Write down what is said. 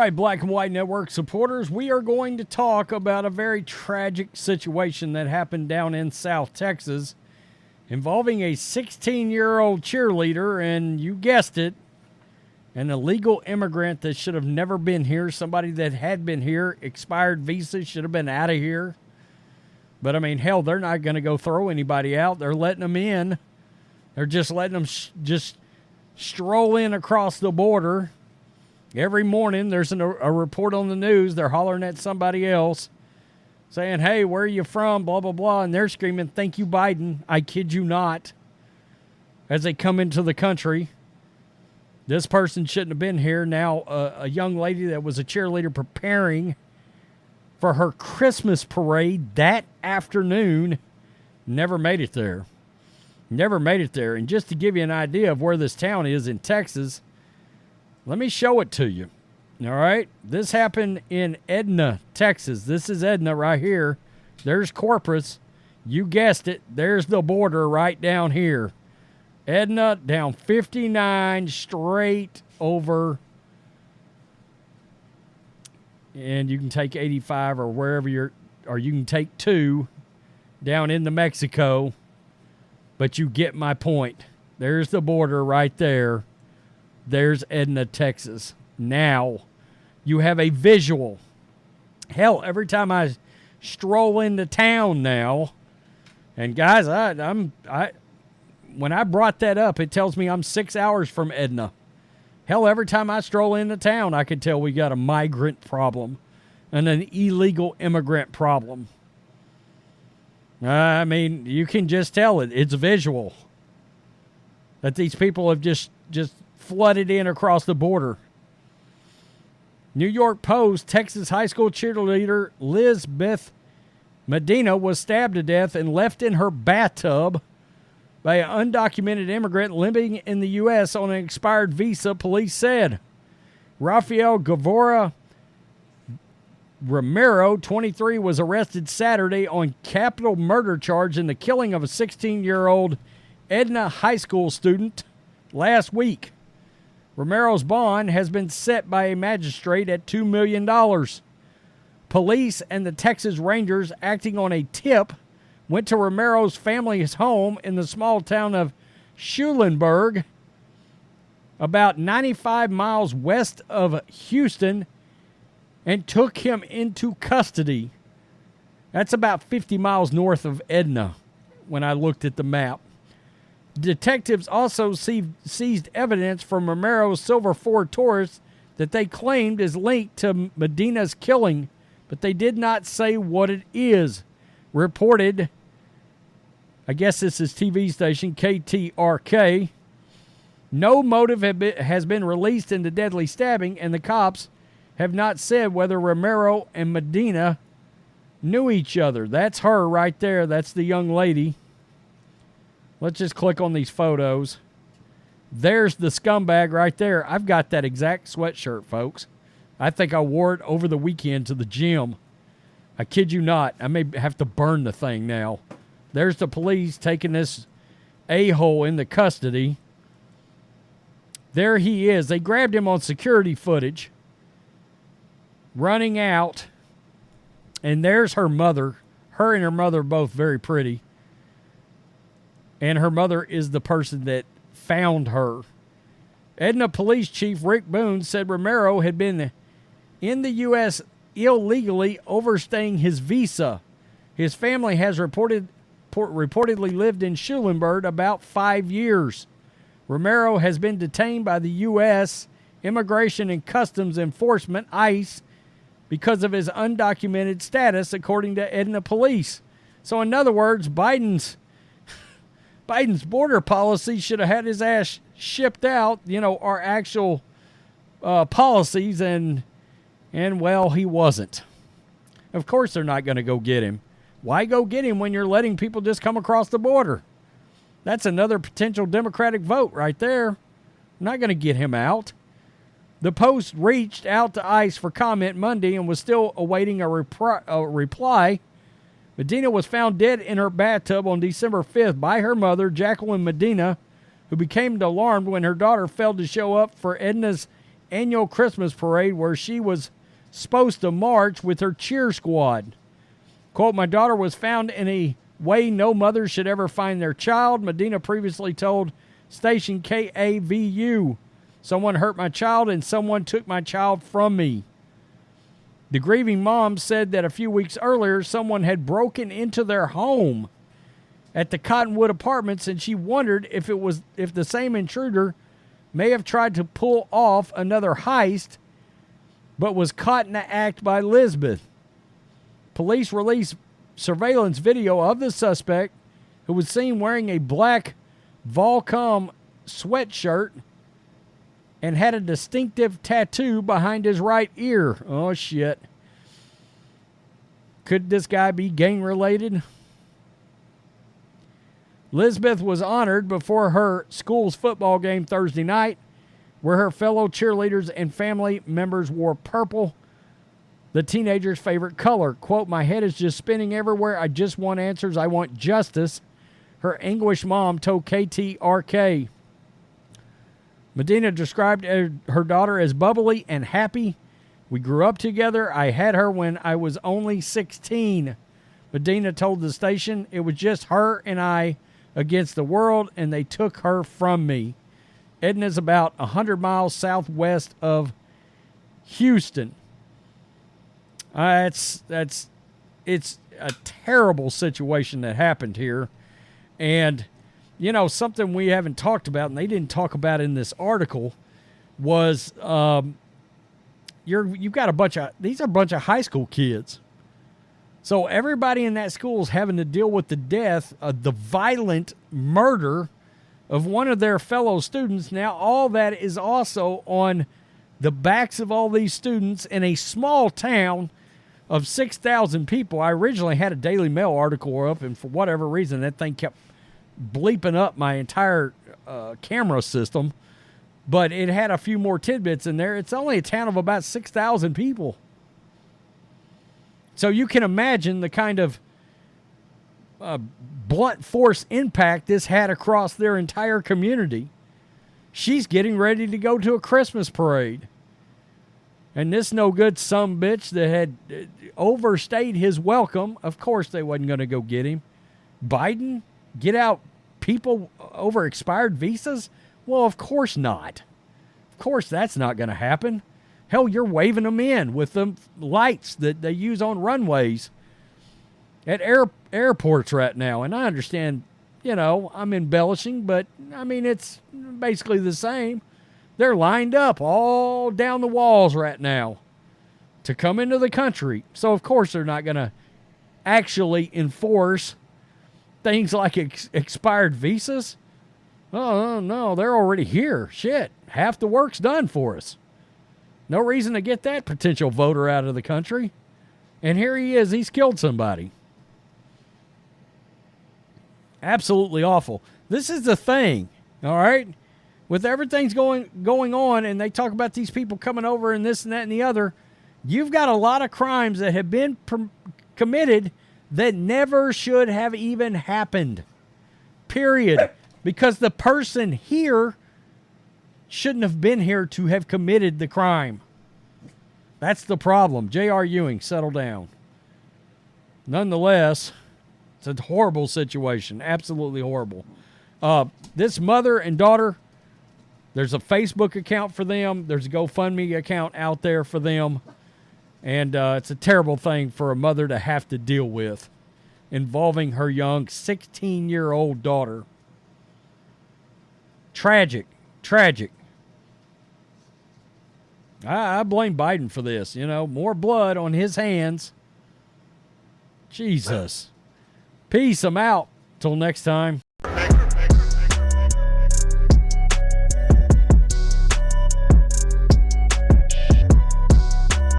right, Black and White Network supporters, we are going to talk about a very tragic situation that happened down in South Texas involving a 16-year-old cheerleader, and you guessed it, an illegal immigrant that should have never been here, somebody that had been here, expired visa, should have been out of here. But, I mean, hell, they're not going to go throw anybody out. They're letting them in. They're just letting them just stroll in across the border. Every morning there's a report on the news. They're hollering at somebody else saying, hey, where are you from, blah, blah, blah. And they're screaming, thank you, Biden. I kid you not. As they come into the country. This person shouldn't have been here. Now, a young lady that was a cheerleader preparing for her Christmas parade that afternoon never made it there. Never made it there. And just to give you an idea of where this town is in Texas, let me show it to you. All right? This happened in Edna, Texas. This is Edna right here. There's Corpus. You guessed it. There's the border right down here. Edna down 59 straight over. And you can take 85 or wherever or you can take 2 down into Mexico. But you get my point. There's the border right there. There's Edna, Texas. Now, you have a visual. Hell, every time I stroll into town now, and guys, when I brought that up, it tells me I'm 6 hours from Edna. Hell, every time I stroll into town, I can tell we got a migrant problem and an illegal immigrant problem. I mean, you can just tell it. It's visual. That these people have just flooded in across the border. New York Post, Texas high school cheerleader Lizbeth Medina was stabbed to death and left in her bathtub by an undocumented immigrant living in the U.S. on an expired visa, police said. Rafael Govea Romero, 23, was arrested Saturday on capital murder charge in the killing of a 16-year-old Edna High School student last week. Romero's bond has been set by a magistrate at $2 million. Police and the Texas Rangers, acting on a tip, went to Romero's family's home in the small town of Schulenburg, about 95 miles west of Houston, and took him into custody. That's about 50 miles north of Edna when I looked at the map. Detectives also seized evidence from Romero's silver Ford Taurus that they claimed is linked to Medina's killing, but they did not say what it is. Reported, I guess this is TV station KTRK, no motive has been released in the deadly stabbing, and the cops have not said whether Romero and Medina knew each other. That's her right there. That's the young lady. Let's just click on these photos. There's the scumbag right there. I've got that exact sweatshirt, folks. I think I wore it over the weekend to the gym. I kid you not. I may have to burn the thing now. There's the police taking this a-hole into custody. There he is. They grabbed him on security footage, running out. And there's her mother. Her and her mother are both very pretty. And her mother is the person that found her. Edna Police Chief Rick Boone said Romero had been in the U.S. illegally overstaying his visa. His family has reportedly lived in Schulenburg about 5 years. Romero has been detained by the U.S. Immigration and Customs Enforcement, ICE, because of his undocumented status, according to Edna Police. So in other words, Biden's border policy should have had his ass shipped out, our actual policies, and well, he wasn't. Of course they're not going to go get him. Why go get him when you're letting people just come across the border? That's another potential Democratic vote right there. Not going to get him out. The Post reached out to ICE for comment Monday and was still awaiting a reply. Medina was found dead in her bathtub on December 5th by her mother, Jacqueline Medina, who became alarmed when her daughter failed to show up for Edna's annual Christmas parade where she was supposed to march with her cheer squad. Quote, my daughter was found in a way no mother should ever find their child. Medina previously told station KAVU, someone hurt my child and someone took my child from me. The grieving mom said that a few weeks earlier, someone had broken into their home at the Cottonwood Apartments, and she wondered if the same intruder may have tried to pull off another heist, but was caught in the act by Lizbeth. Police released surveillance video of the suspect, who was seen wearing a black Volcom sweatshirt and had a distinctive tattoo behind his right ear. Oh, shit. Could this guy be gang-related? Lizbeth was honored before her school's football game Thursday night, where her fellow cheerleaders and family members wore purple, the teenager's favorite color. Quote, my head is just spinning everywhere. I just want answers. I want justice, her anguished mom told KTRK. Medina described her daughter as bubbly and happy. We grew up together. I had her when I was only 16. Medina told the station, it was just her and I against the world, and they took her from me. Edna's about 100 miles southwest of Houston. It's a terrible situation that happened here. And, you know, something we haven't talked about, and they didn't talk about in this article, was you've got these are a bunch of high school kids. So everybody in that school is having to deal with the death of the violent murder of one of their fellow students. Now, all that is also on the backs of all these students in a small town of 6,000 people. I originally had a Daily Mail article up, and for whatever reason, that thing kept bleeping up my entire camera system. But it had a few more tidbits in there. It's only a town of about 6,000 people. So you can imagine the kind of blunt force impact this had across their entire community. She's getting ready to go to a Christmas parade. And this no-good sumbitch that had overstayed his welcome, of course they wasn't going to go get him. Biden, get out people over expired visas? Well, of course not. Of course that's not going to happen. Hell, you're waving them in with the lights that they use on runways at airports right now. And I understand, you know, I'm embellishing, but, I mean, it's basically the same. They're lined up all down the walls right now to come into the country. So, of course, they're not going to actually enforce things like expired visas. Oh, no, they're already here. Shit, half the work's done for us. No reason to get that potential voter out of the country. And here he is. He's killed somebody. Absolutely awful. This is the thing, all right? With everything's going on, and they talk about these people coming over and this and that and the other, you've got a lot of crimes that have been committed that never should have even happened. Period. Because the person here shouldn't have been here to have committed the crime. That's the problem. J.R. Ewing, settle down. Nonetheless, it's a horrible situation. Absolutely horrible. This mother and daughter, there's a Facebook account for them. There's a GoFundMe account out there for them. And it's a terrible thing for a mother to have to deal with, involving her young 16-year-old daughter. Tragic. I blame Biden for this. You know, more blood on his hands. Jesus. Peace. I'm out. Till next time.